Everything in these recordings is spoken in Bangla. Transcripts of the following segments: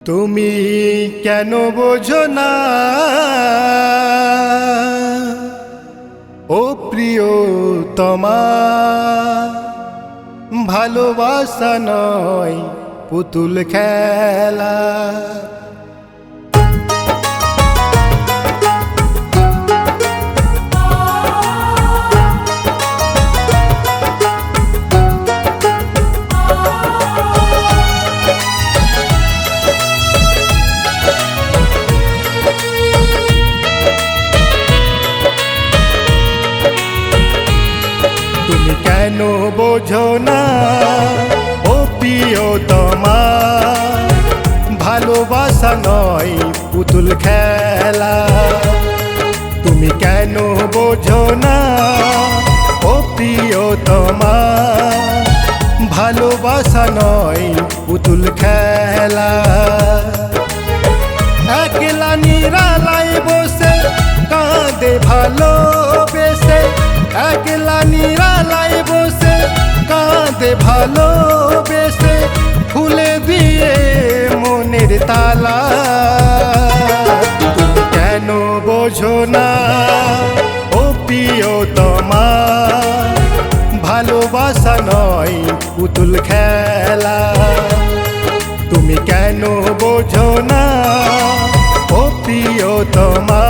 তুমি কেন বোঝো না ও প্রিয়তমা, ভালোবাসা নয় পুতুল খেলা। তুমি কেন বোঝো না ও প্রিয়তমা, ভালোবাসা নয় পুতুল খেলা। তুমি কেন বোঝো না ও প্রিয়তমা, ভালোবাসা নয় পুতুল খেলা। একলা নিরালায় বসে কাঁদে ভালোবেসে, একলা নিরালায় বসে কাঁদে ভালোবেসে, খুলে দিয়ে মনের তালা। তুমি কেন বোঝো না ও প্রিয়তমা, ভালোবাসা নয় পুতুল খেলা। তুমি কেন বোঝো না ও প্রিয়তমা,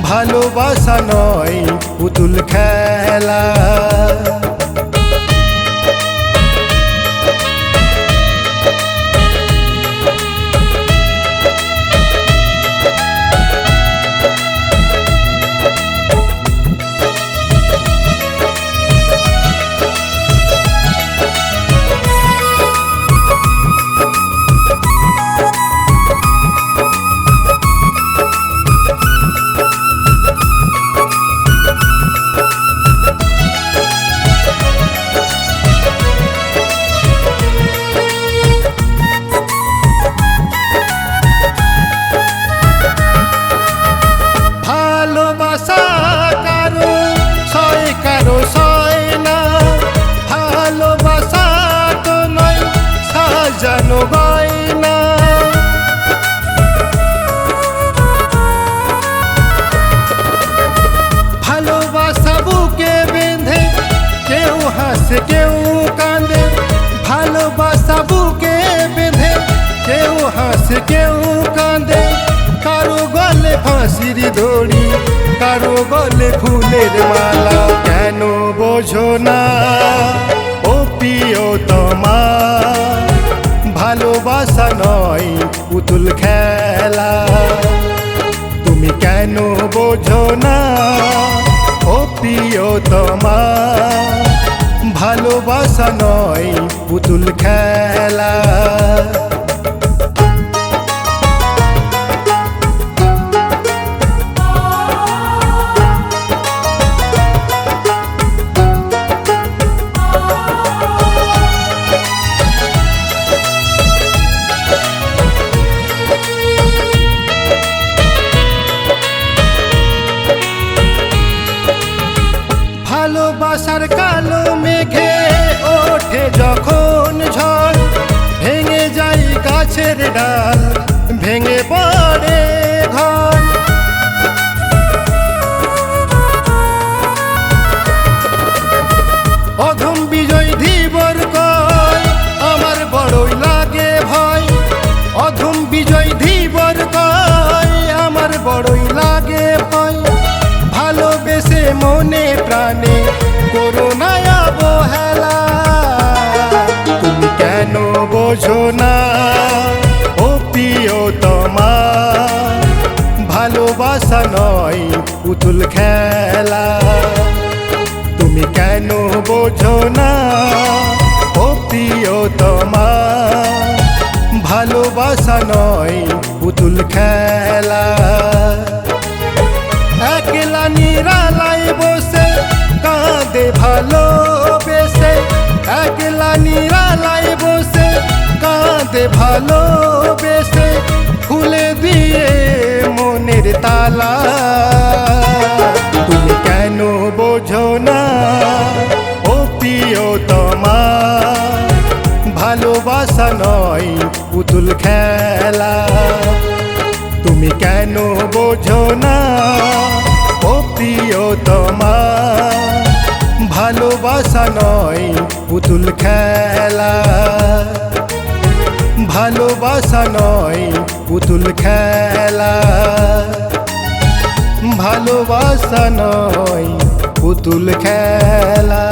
ভালোবাসা নয় পুতুল খেলা। জানো বাইনা ভালোবাসা বুকে বেঁধে, কেউ হাসে কেউ কাঁদে। ভালোবাসা বুকে বেঁধে, কেউ হাসে কেউ কাঁদে। কারো গলে ফাঁসির দড়ি, কারো গলে ফুলের মালা। কেন বোঝো না ও প্রিয়তমা, ভালোবাসা নয় পুতুল খেলা। তুমি কেন বোঝো না ও প্রিয়তমা, ভালোবাসা নয় পুতুল খেলা। ভালোবাসার কালো মেঘে ওঠে যখন ঝড়, ভেঙে যায় গাছের ডাল, ভেঙে পড়ে ঘর। অধম বিজয় ধীবর কয় আমার বড়ই লাগে ভয়। অধম বিজয় ধীবর কয় আমার বড়ই লাগে ভয়। ভালোবেসে মনে প্রাণে করো না অবহেলা। তুমি কেন বোঝো না ও প্রিয়তমা, ভালোবাসা নয় পুতুল খেলা। তুমি কেন বোঝো না ও প্রিয়তমা, ভালোবাসা নয় পুতুল খেলা। একলা নিরালায় বসে কাঁদে ভালোবেসে, একলা নিরালায় বসে কাঁদে ভালোবেসে, খুলে দিয়ে মনের তালা। তুমি কেন বোঝো না ও প্রিয়তমা, ভালোবাসা নয় পুতুল খেলা। তুমি কেন বোঝো না ও প্রিয়তমা, ভালোবাসা নয় পুতুল খেলা, ভালোবাসা নয় পুতুল খেলা, ভালোবাসা নয় পুতুল খেলা।